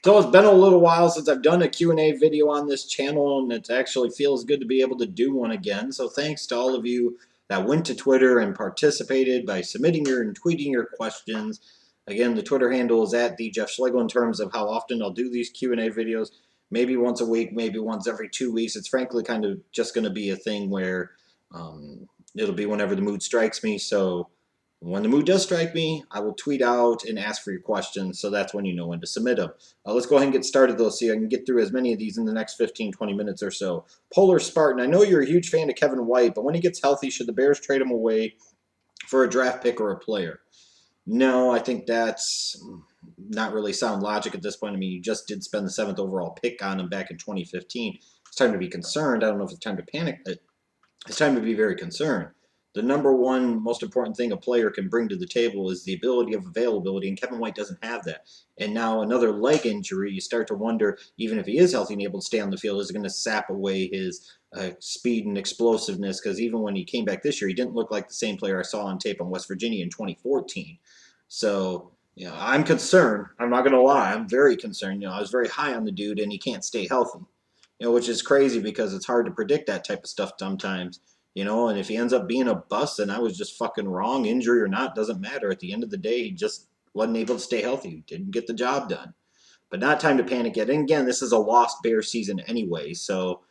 So it's been a little while since I've done a Q&A video on this channel, and it actually feels good to be able to do one again. So thanks to all of you that went to Twitter and participated by submitting and tweeting your questions. Again, the Twitter handle is at @TheJeffSchlegel in terms of how often I'll do these Q&A videos. Maybe once a week, maybe once every 2 weeks. It's frankly kind of just going to be a thing where it'll be whenever the mood strikes me. So when the mood does strike me, I will tweet out and ask for your questions, so that's when you know when to submit them. Let's go ahead and get started, though, so I can get through as many of these in the next 15, 20 minutes or so. Polar Spartan, I know you're a huge fan of Kevin White, but when he gets healthy, should the Bears trade him away for a draft pick or a player? No, I think that's not really sound logic at this point. I mean, you just did spend the 7th overall pick on him back in 2015. It's time to be concerned. I don't know if it's time to panic. It's time to be very concerned. The number one most important thing a player can bring to the table is the ability of availability, and Kevin White doesn't have that. And now another leg injury, you start to wonder, even if he is healthy and able to stay on the field, is it going to sap away his speed and explosiveness? Because even when he came back this year, he didn't look like the same player I saw on tape on West Virginia in 2014. So, I'm concerned. I'm not going to lie. I'm very concerned. I was very high on the dude, and he can't stay healthy. Which is crazy because it's hard to predict that type of stuff sometimes. And if he ends up being a bust, then I was just fucking wrong. Injury or not, doesn't matter. At the end of the day, he just wasn't able to stay healthy. He didn't get the job done. But not time to panic yet. And again, this is a lost Bears season anyway, so,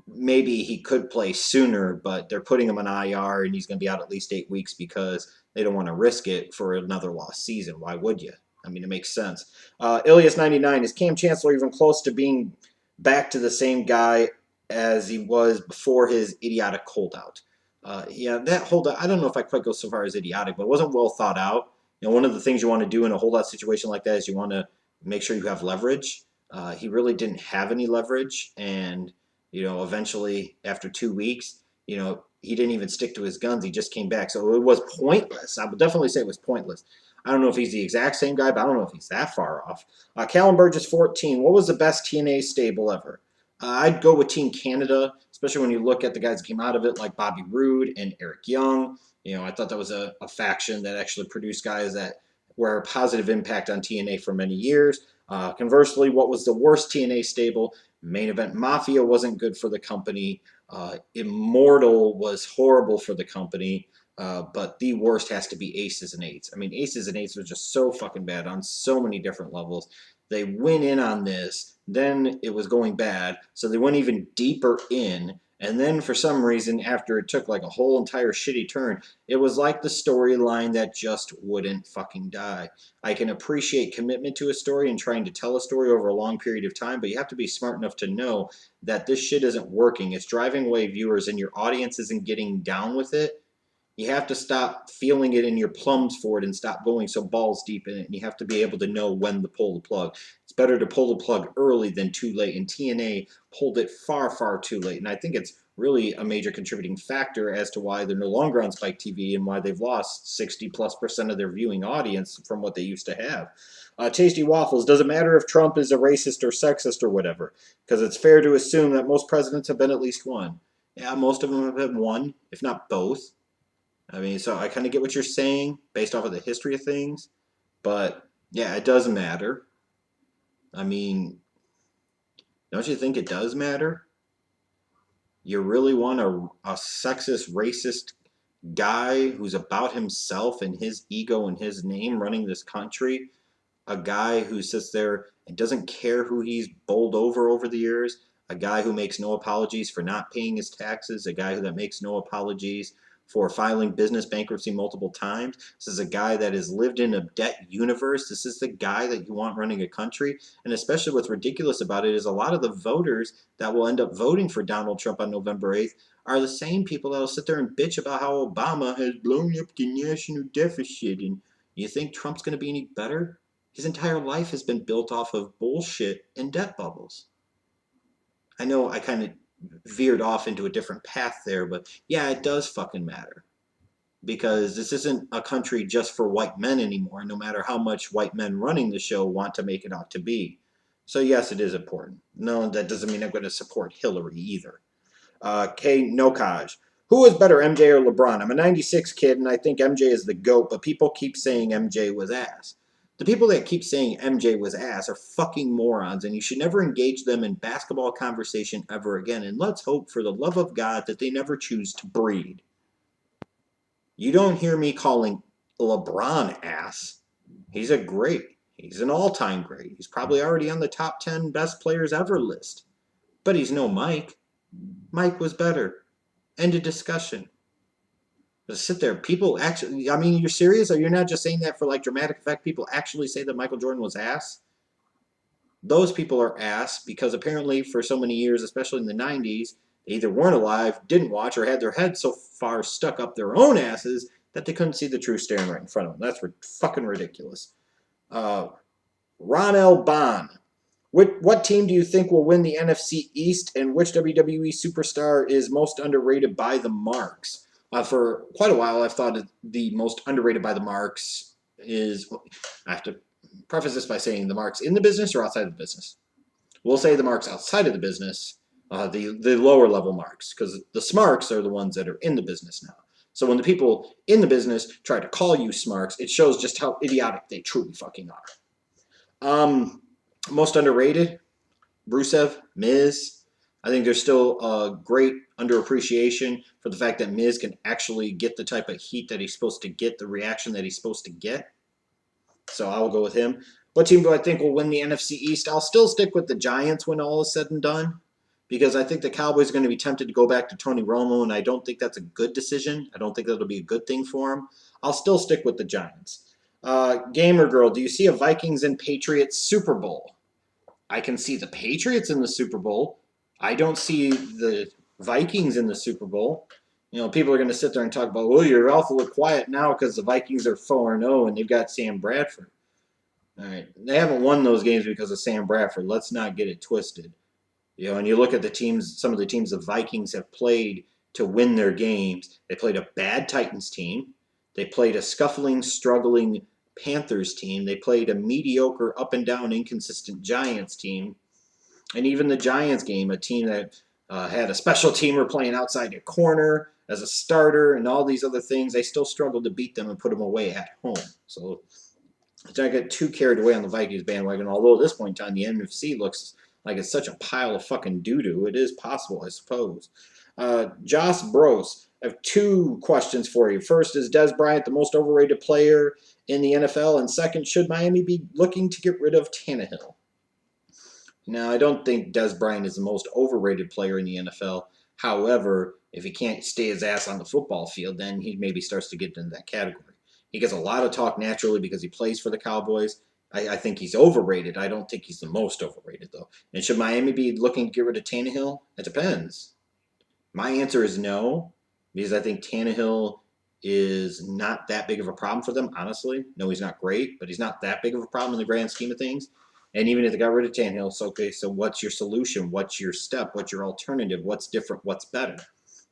maybe he could play sooner, but they're putting him on IR, and he's going to be out at least 8 weeks because they don't want to risk it for another lost season. Why would you? I mean, it makes sense. Ilias99, is Cam Chancellor even close to being back to the same guy as he was before his idiotic holdout? That holdout, I don't know if I quite go so far as idiotic, but it wasn't well thought out. One of the things you want to do in a holdout situation like that is you want to make sure you have leverage. He really didn't have any leverage, and eventually after 2 weeks, he didn't even stick to his guns. He just came back, so it was pointless. I would definitely say it was pointless. I don't know if he's the exact same guy, but I don't know if he's that far off. Callum Burgess 14. What was the best TNA stable ever? I'd go with Team Canada, especially when you look at the guys that came out of it, like Bobby Roode and Eric Young. I thought that was a faction that actually produced guys that were a positive impact on TNA for many years. Conversely, what was the worst TNA stable? Main Event Mafia wasn't good for the company. Immortal was horrible for the company. But the worst has to be Aces and Eights. I mean, Aces and Eights were just so fucking bad on so many different levels. They went in on this, then it was going bad, so they went even deeper in, and then for some reason, after it took like a whole entire shitty turn, it was like the storyline that just wouldn't fucking die. I can appreciate commitment to a story and trying to tell a story over a long period of time, but you have to be smart enough to know that this shit isn't working. It's driving away viewers, and your audience isn't getting down with it. You have to stop feeling it in your plums for it and stop going so balls deep in it. And you have to be able to know when to pull the plug. It's better to pull the plug early than too late. And TNA pulled it far, far too late. And I think it's really a major contributing factor as to why they're no longer on Spike TV and why they've lost 60+% of their viewing audience from what they used to have. Tasty Waffles, does it matter if Trump is a racist or sexist or whatever? Because it's fair to assume that most presidents have been at least one. Yeah, most of them have been one, if not both. I mean, so I kind of get what you're saying based off of the history of things, but yeah, it does matter. I mean, don't you think it does matter? You really want a sexist, racist guy who's about himself and his ego and his name running this country? A guy who sits there and doesn't care who he's bowled over the years? A guy who makes no apologies for not paying his taxes? A guy that makes no apologies for filing business bankruptcy multiple times? This is a guy that has lived in a debt universe. This is the guy that you want running a country. And especially what's ridiculous about it is a lot of the voters that will end up voting for Donald Trump on November 8th are the same people that will sit there and bitch about how Obama has blown up the national deficit. And you think Trump's going to be any better? His entire life has been built off of bullshit and debt bubbles. I know I kind of veered off into a different path there, but yeah, it does fucking matter. Because this isn't a country just for white men anymore, no matter how much white men running the show want to make it out to be. So yes, it is important. No, that doesn't mean I'm going to support Hillary either. K. Nokaj. Who is better, MJ or LeBron? I'm a 96 kid, and I think MJ is the GOAT, but people keep saying MJ was ass. The people that keep saying MJ was ass are fucking morons, and you should never engage them in basketball conversation ever again. And let's hope for the love of God that they never choose to breed. You don't hear me calling LeBron ass. He's a great. He's an all-time great. He's probably already on the top 10 best players ever list. But he's no Mike. Mike was better. End of discussion. Just sit there. People actually, I mean, you're serious? Or you're not just saying that for like dramatic effect? People actually say that Michael Jordan was ass? Those people are ass because apparently for so many years, especially in the 90s, they either weren't alive, didn't watch, or had their heads so far stuck up their own asses that they couldn't see the truth staring right in front of them. That's fucking ridiculous. Ron L. Bond. What team do you think will win the NFC East, and which WWE superstar is most underrated by the marks? For quite a while, I've thought the most underrated by the marks is... I have to preface this by saying the marks in the business or outside of the business. We'll say the marks outside of the business, the lower level marks, because the smarks are the ones that are in the business now. So when the people in the business try to call you smarks, it shows just how idiotic they truly fucking are. Most underrated, Rusev, Miz. I think there's still a great underappreciation for the fact that Miz can actually get the type of heat that he's supposed to get, the reaction that he's supposed to get. So I'll go with him. What team do I think will win the NFC East? I'll still stick with the Giants when all is said and done, because I think the Cowboys are going to be tempted to go back to Tony Romo, and I don't think that's a good decision. I don't think that'll be a good thing for him. I'll still stick with the Giants. Gamer Girl, do you see a Vikings and Patriots Super Bowl? I can see the Patriots in the Super Bowl. I don't see the Vikings in the Super Bowl. You know, people are going to sit there and talk about, well, you're awfully quiet now because the Vikings are 4-0 and they've got Sam Bradford. All right, they haven't won those games because of Sam Bradford. Let's not get it twisted. You know, and you look at the teams, some of the teams the Vikings have played to win their games. They played a bad Titans team. They played a scuffling, struggling Panthers team. They played a mediocre, up and down, inconsistent Giants team. And even the Giants game, a team that had a special teamer playing outside a corner as a starter and all these other things, they still struggled to beat them and put them away at home. So let's not get too carried away on the Vikings bandwagon, although at this point in time, the NFC looks like it's such a pile of fucking doo-doo. It is possible, I suppose. Josh Bros, I have two questions for you. First, is Dez Bryant the most overrated player in the NFL? And second, should Miami be looking to get rid of Tannehill? Now, I don't think Dez Bryant is the most overrated player in the NFL. However, if he can't stay his ass on the football field, then he maybe starts to get into that category. He gets a lot of talk naturally because he plays for the Cowboys. I think he's overrated. I don't think he's the most overrated, though. And should Miami be looking to get rid of Tannehill? It depends. My answer is no, because I think Tannehill is not that big of a problem for them, honestly. No, he's not great, but he's not that big of a problem in the grand scheme of things. And even if they got rid of Tannehill, it's okay, so what's your solution? What's your step? What's your alternative? What's different? What's better?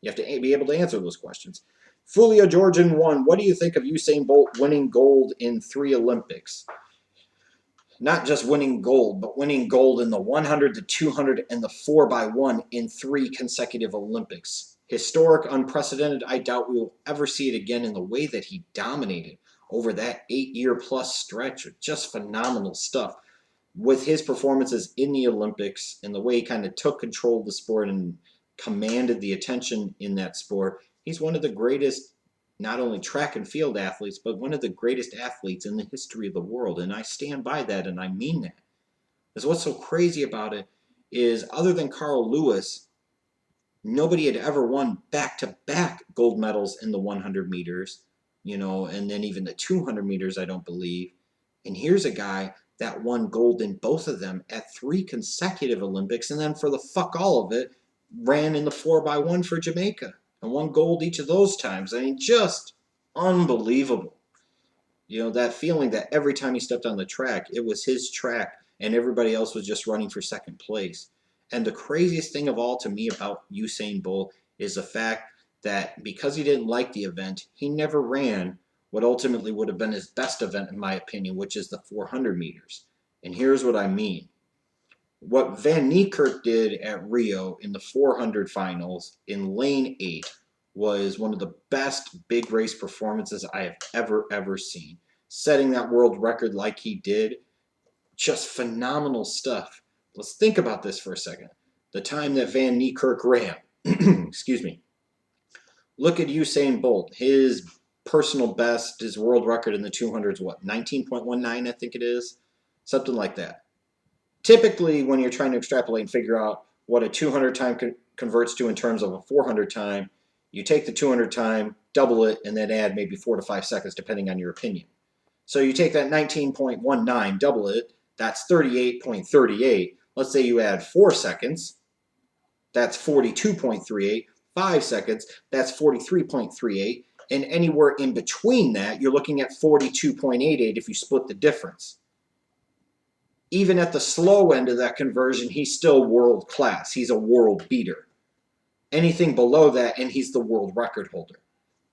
You have to be able to answer those questions. Fulio Georgian 1, what do you think of Usain Bolt winning gold in 3 Olympics? Not just winning gold, but winning gold in the 100, the 200, and the 4x1 in 3 consecutive Olympics. Historic, unprecedented. I doubt we will ever see it again in the way that he dominated over that 8-year-plus stretch. Just phenomenal stuff. With his performances in the Olympics and the way he kind of took control of the sport and commanded the attention in that sport, he's one of the greatest, not only track and field athletes, but one of the greatest athletes in the history of the world. And I stand by that, and I mean that. Because what's so crazy about it is, other than Carl Lewis, nobody had ever won back-to-back gold medals in the 100 meters, you know, and then even the 200 meters, I don't believe. And here's a guy that won gold in both of them at 3 consecutive Olympics, and then for the fuck all of it, ran in the 4x1 for Jamaica and won gold each of those times. I mean, just unbelievable. You know, that feeling that every time he stepped on the track, it was his track and everybody else was just running for second place. And the craziest thing of all to me about Usain Bolt is the fact that because he didn't like the event, he never ran what ultimately would have been his best event, in my opinion, which is the 400 meters. And here's what I mean. What Van Niekerk did at Rio in the 400 finals in lane 8 was one of the best big race performances I have ever seen. setting that world record like he did. Just phenomenal stuff. Let's think about this for a second. The time that Van Niekerk ran, excuse me. Look at Usain Bolt. His personal best, his world record in the 200s, what, 19.19, I think it is? Something like that. Typically, when you're trying to extrapolate and figure out what a 200 time converts to in terms of a 400 time, you take the 200 time, double it, and then add maybe 4 to 5 seconds, depending on your opinion. So you take that 19.19, double it, that's 38.38. Let's say you add 4 seconds, that's 42.38. 5 seconds, that's 43.38. And anywhere in between that, you're looking at 42.88 if you split the difference. Even at the slow end of that conversion, he's still world class. He's a world beater. Anything below that, and he's the world record holder.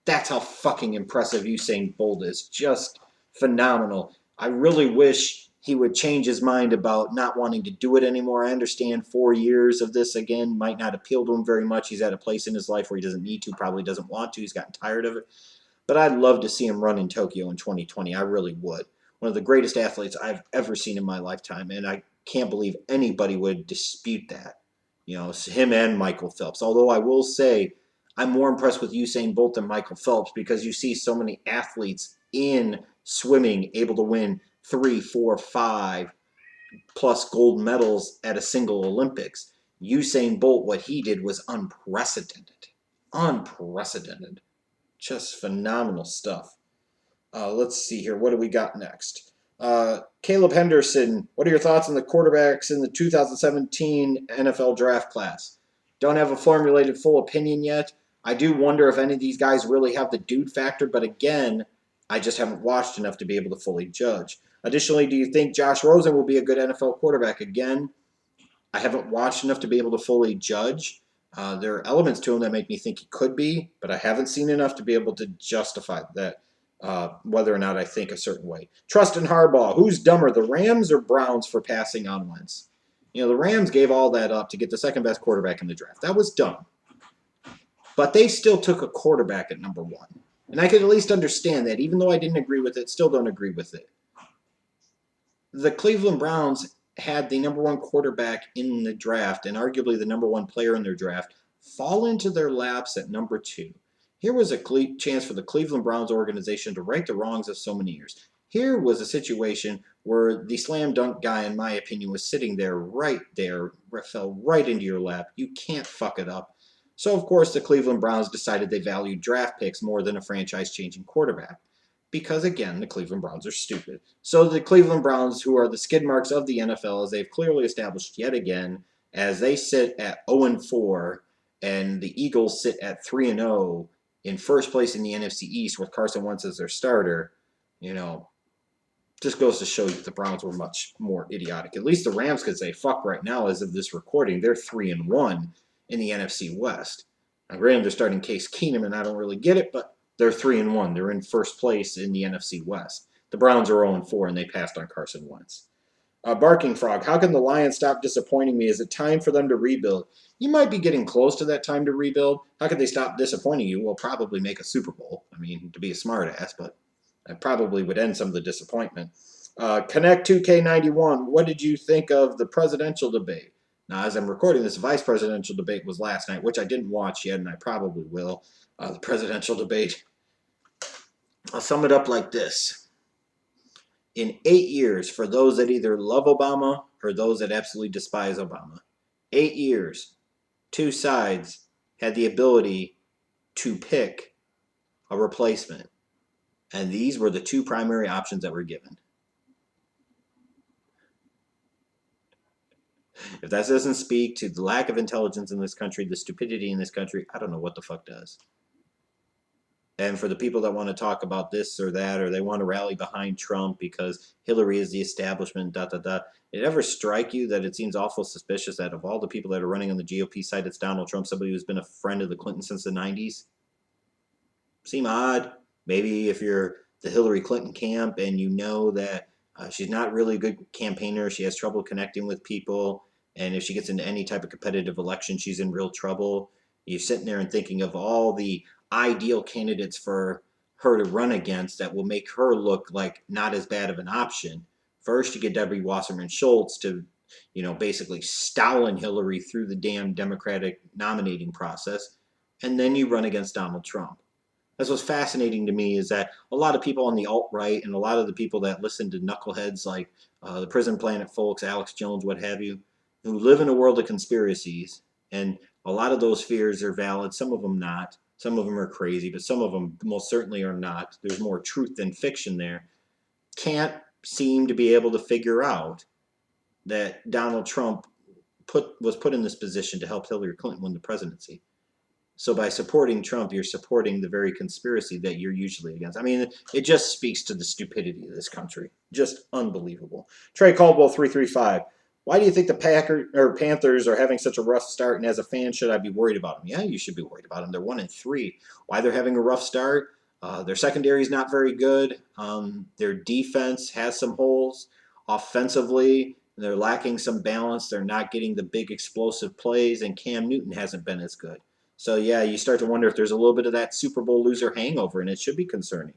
That's how fucking impressive Usain Bolt is. Just phenomenal. I really wish he would change his mind about not wanting to do it anymore. I understand 4 years of this, again, might not appeal to him very much. He's at a place in his life where he doesn't need to, probably doesn't want to. He's gotten tired of it. But I'd love to see him run in Tokyo in 2020. I really would. One of the greatest athletes I've ever seen in my lifetime, and I can't believe anybody would dispute that. You know, him and Michael Phelps. Although I will say I'm more impressed with Usain Bolt than Michael Phelps because you see so many athletes in swimming able to win 3, 4, 5 plus gold medals at a single Olympics. Usain Bolt, what he did was unprecedented. Unprecedented. Just phenomenal stuff. Let's see here. What do we got next? Caleb Henderson, what are your thoughts on the quarterbacks in the 2017 NFL draft class? Don't have a formulated full opinion yet. I do wonder if any of these guys really have the dude factor, but again, I just haven't watched enough to be able to fully judge. Additionally, do you think Josh Rosen will be a good NFL quarterback? Again, I haven't watched enough to be able to fully judge. There are elements to him that make me think he could be, but I haven't seen enough to be able to justify that, whether or not I think a certain way. Trust in Harbaugh. Who's dumber, the Rams or Browns for passing on Wentz? You know, the Rams gave all that up to get the second best quarterback in the draft. That was dumb. But they still took a quarterback at number 1. And I could at least understand that. Even though I didn't agree with it, still don't agree with it. The Cleveland Browns had the number 1 quarterback in the draft and arguably the number 1 player in their draft fall into their laps at number 2. Here was a chance for the Cleveland Browns organization to right the wrongs of so many years. Here was a situation where the slam dunk guy, in my opinion, was sitting there, fell right into your lap. You can't fuck it up. So, of course, the Cleveland Browns decided they valued draft picks more than a franchise-changing quarterback. Because, again, the Cleveland Browns are stupid. So the Cleveland Browns, who are the skid marks of the NFL, as they've clearly established yet again, as they sit at 0-4, and the Eagles sit at 3-0 in first place in the NFC East with Carson Wentz as their starter, you know, just goes to show you the Browns were much more idiotic. At least the Rams could say, fuck right now, as of this recording, they're 3-1 in the NFC West. Now, granted, they're starting Case Keenum, and I don't really get it, but they're 3-1. They're in first place in the NFC West. The Browns are 0-4, and they passed on Carson Wentz. Barking Frog, how can the Lions stop disappointing me? Is it time for them to rebuild? You might be getting close to that time to rebuild. How could they stop disappointing you? Well, probably make a Super Bowl. I mean, to be a smartass, but that probably would end some of the disappointment. Connect 2K91, what did you think of the presidential debate? Now, as I'm recording this, vice presidential debate was last night, which I didn't watch yet, and I probably will. The presidential debate. I'll sum it up like this. In 8 years, for those that either love Obama or those that absolutely despise Obama, 8 years, 2 sides had the ability to pick a replacement. And these were the 2 primary options that were given. If that doesn't speak to the lack of intelligence in this country, the stupidity in this country, I don't know what the fuck does. And for the people that want to talk about this or that, or they want to rally behind Trump because Hillary is the establishment, did it ever strike you that it seems awful suspicious that of all the people that are running on the GOP side, it's Donald Trump, somebody who's been a friend of the Clintons since the 90s? Seem odd. Maybe if you're the Hillary Clinton camp and you know that she's not really a good campaigner, she has trouble connecting with people, and if she gets into any type of competitive election, she's in real trouble. You're sitting there and thinking of all the ideal candidates for her to run against that will make her look like not as bad of an option. First, you get Debbie Wasserman Schultz to, basically Stalin Hillary through the damn Democratic nominating process, and then you run against Donald Trump. That's what's fascinating to me, is that a lot of people on the alt-right and a lot of the people that listen to knuckleheads like the Prison Planet folks, Alex Jones, what have you, who live in a world of conspiracies, and a lot of those fears are valid, some of them not. Some of them are crazy, but some of them most certainly are not. There's more truth than fiction there. Can't seem to be able to figure out that Donald Trump was put in this position to help Hillary Clinton win the presidency. So by supporting Trump, you're supporting the very conspiracy that you're usually against. I mean, it just speaks to the stupidity of this country. Just unbelievable. Trey Caldwell 335. Why do you think the Panthers are having such a rough start? And as a fan, should I be worried about them? Yeah, you should be worried about them. They're 1-3. Why they're having a rough start? Their secondary is not very good. Their defense has some holes. Offensively, they're lacking some balance. They're not getting the big explosive plays, and Cam Newton hasn't been as good. So, yeah, you start to wonder if there's a little bit of that Super Bowl loser hangover, and it should be concerning.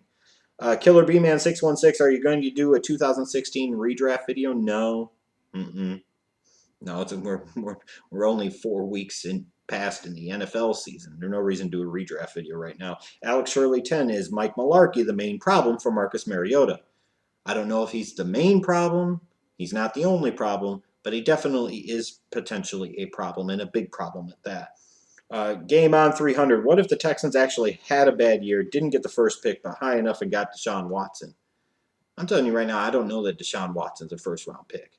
Killer B-Man 616, are you going to do a 2016 redraft video? No. No, we're only 4 weeks past in the NFL season. There's no reason to do a redraft video right now. Alex Shirley 10, is Mike Mularkey the main problem for Marcus Mariota? I don't know if he's the main problem. He's not the only problem, but he definitely is potentially a problem, and a big problem at that. Game on 300. What if the Texans actually had a bad year, didn't get the first pick, but high enough and got Deshaun Watson? I'm telling you right now, I don't know that Deshaun Watson's a first-round pick.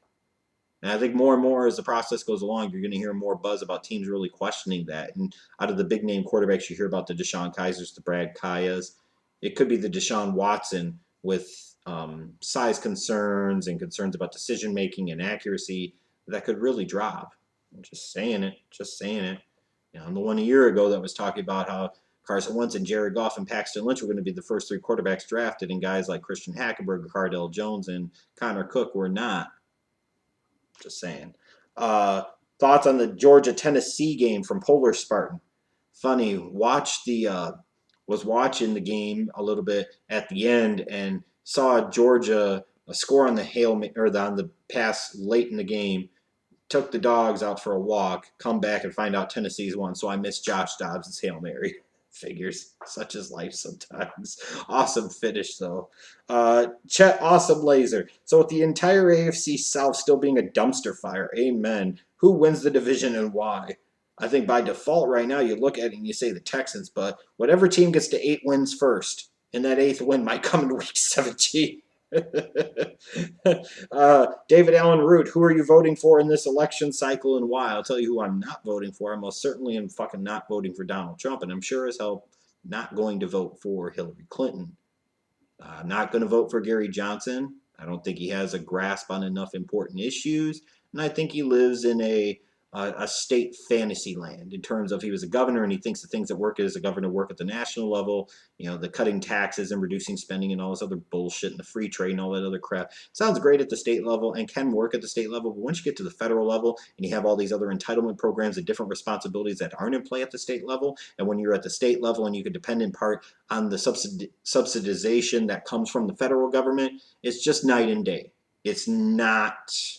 And I think more and more as the process goes along, you're going to hear more buzz about teams really questioning that. And out of the big-name quarterbacks, you hear about the Deshaun Kaisers, the Brad Kayas. It could be the Deshaun Watson with size concerns and concerns about decision-making and accuracy that could really drop. I'm just saying it. I'm the one a year ago that was talking about how Carson Wentz and Jared Goff and Paxton Lynch were going to be the first 3 quarterbacks drafted, and guys like Christian Hackenberg, Cardell Jones, and Connor Cook were not. Just saying. Thoughts on the Georgia-Tennessee game from Polar Spartan? Funny, was watching the game a little bit at the end and saw Georgia score on the pass late in the game. Took the dogs out for a walk, come back and find out Tennessee's won. So I missed Josh Dobbs' Hail Mary. Figures. Such is life sometimes. Awesome finish, though. Chet Awesome Laser. So with the entire AFC South still being a dumpster fire, amen. Who wins the division and why? I think by default right now you look at it and you say the Texans, but whatever team gets to 8 wins first, and that 8th win might come in week 17. David Allen Root, who are you voting for in this election cycle and why? I'll tell you who I'm not voting for. I most certainly am fucking not voting for Donald Trump, and I'm sure as hell not going to vote for Hillary Clinton. I'm not going to vote for Gary Johnson. I don't think he has a grasp on enough important issues, and I think he lives in a state fantasy land in terms of he was a governor and he thinks the things that work as a governor work at the national level, the cutting taxes and reducing spending and all this other bullshit and the free trade and all that other crap. Sounds great at the state level and can work at the state level, but once you get to the federal level and you have all these other entitlement programs and different responsibilities that aren't in play at the state level, and when you're at the state level and you can depend in part on the subsidization that comes from the federal government, it's just night and day. It's not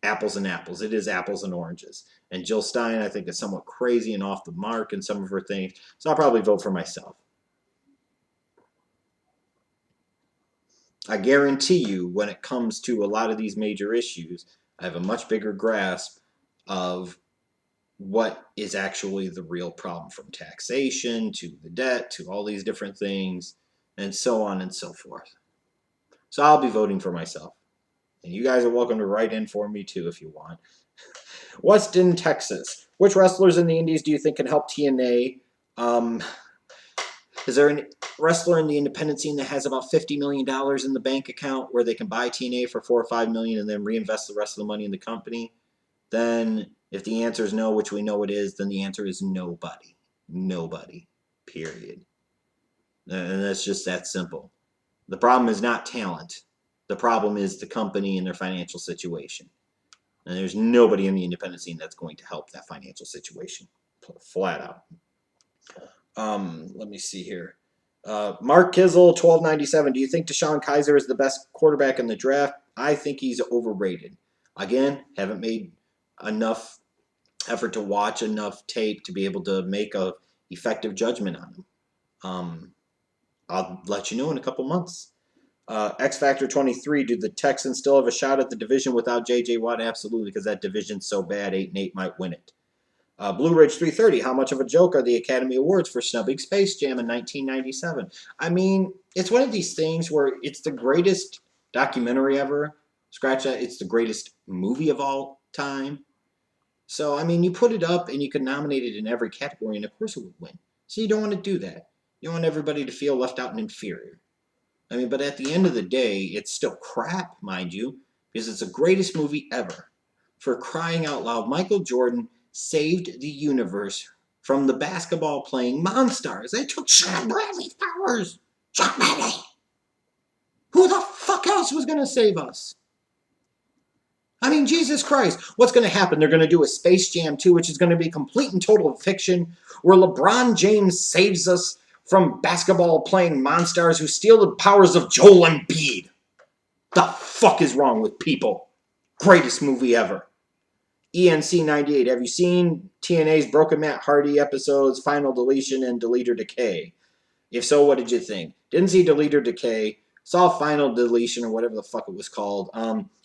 apples and apples. It is apples and oranges. And Jill Stein, I think, is somewhat crazy and off the mark in some of her things. So I'll probably vote for myself. I guarantee you, when it comes to a lot of these major issues, I have a much bigger grasp of what is actually the real problem, from taxation to the debt to all these different things and so on and so forth. So I'll be voting for myself. And you guys are welcome to write in for me too if you want. Weston, Texas. Which wrestlers in the Indies do you think can help TNA? Is there a wrestler in the independent scene that has about $50 million in the bank account where they can buy TNA for $4 or $5 million and then reinvest the rest of the money in the company? Then if the answer is no, which we know it is, then the answer is nobody. Nobody. Period. And that's just that simple. The problem is not talent. The problem is the company and their financial situation. And there's nobody in the independent scene that's going to help that financial situation. Flat out. Let me see here. Mark Kizzle, 1297. Do you think Deshaun Kaiser is the best quarterback in the draft? I think he's overrated. Again, haven't made enough effort to watch enough tape to be able to make a effective judgment on him. I'll let you know in a couple months. X Factor 23. Do the Texans still have a shot at the division without J.J. Watt? Absolutely, because that division's so bad. 8-8 might win it. Blue Ridge 330. How much of a joke are the Academy Awards for snubbing Space Jam in 1997? I mean, it's one of these things where it's the greatest documentary ever. Scratch that. It's the greatest movie of all time. So, I mean, you put it up and you can nominate it in every category, and of course it would win. So you don't want to do that. You want everybody to feel left out and inferior. I mean, but at the end of the day, it's still crap, mind you, because it's the greatest movie ever. For crying out loud, Michael Jordan saved the universe from the basketball-playing monsters. They took Sean Bradley's powers. Sean Bradley! Who the fuck else was going to save us? I mean, Jesus Christ. What's going to happen? They're going to do a Space Jam 2, which is going to be complete and total fiction, where LeBron James saves us from basketball-playing monsters who steal the powers of Joel Embiid. The fuck is wrong with people? Greatest movie ever. ENC 98. Have you seen TNA's Broken Matt Hardy episodes, Final Deletion and Delete or Decay? If so, what did you think? Didn't see Delete or Decay. Saw Final Deletion or whatever the fuck it was called.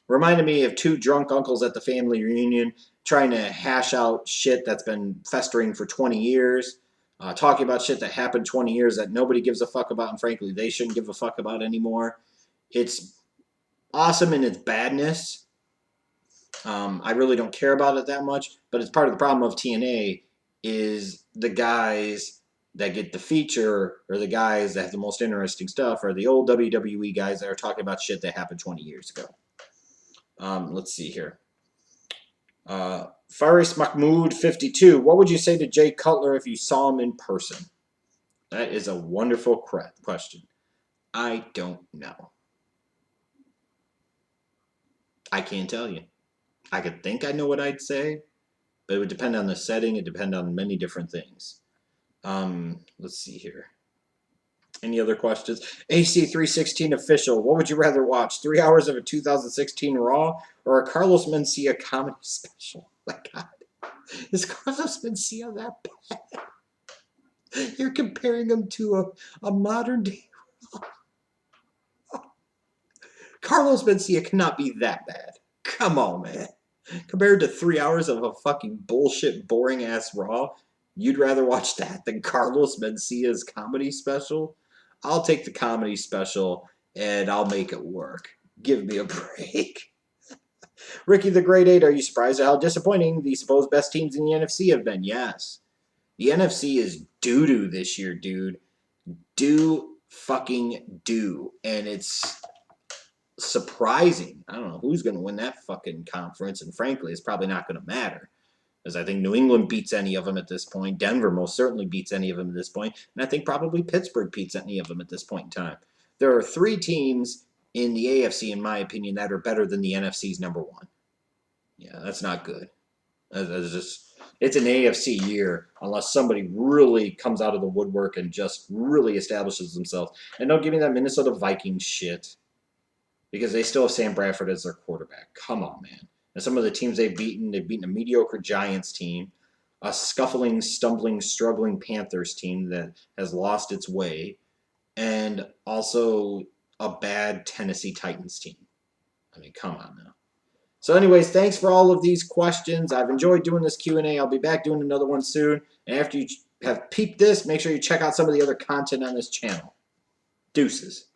Reminded me of two drunk uncles at the family reunion trying to hash out shit that's been festering for 20 years. Talking about shit that happened 20 years that nobody gives a fuck about, and frankly, they shouldn't give a fuck about anymore. It's awesome in its badness. I really don't care about it that much, but it's part of the problem of TNA is the guys that get the feature or the guys that have the most interesting stuff are the old WWE guys that are talking about shit that happened 20 years ago. Let's see here. Faris Mahmoud 52. What would you say to Jay Cutler if you saw him in person? That is a wonderful question. I don't know. I can't tell you. I could think I know what I'd say, but it would depend on the setting. It would depend on many different things. Let's see here. Any other questions? AC316 official. What would you rather watch? 3 hours of a 2016 Raw or a Carlos Mencia comedy special? My God. Is Carlos Mencia that bad? You're comparing him to a modern day Raw. Carlos Mencia cannot be that bad. Come on, man. Compared to 3 hours of a fucking bullshit, boring-ass Raw, you'd rather watch that than Carlos Mencia's comedy special? I'll take the comedy special, and I'll make it work. Give me a break. Ricky the Great 8, are you surprised at how disappointing the supposed best teams in the NFC have been? Yes. The NFC is doo-doo this year, dude. Do-fucking-do. And it's surprising. I don't know who's going to win that fucking conference, and frankly, it's probably not going to matter. Because I think New England beats any of them at this point. Denver most certainly beats any of them at this point. And I think probably Pittsburgh beats any of them at this point in time. There are 3 teams in the AFC, in my opinion, that are better than the NFC's number 1. Yeah, that's not good. It's an AFC year unless somebody really comes out of the woodwork and just really establishes themselves. And don't give me that Minnesota Vikings shit. Because they still have Sam Bradford as their quarterback. Come on, man. And some of the teams they've beaten a mediocre Giants team, a scuffling, stumbling, struggling Panthers team that has lost its way, and also a bad Tennessee Titans team. I mean, come on now. So anyways, thanks for all of these questions. I've enjoyed doing this Q&A. I'll be back doing another one soon. And after you have peeped this, make sure you check out some of the other content on this channel. Deuces.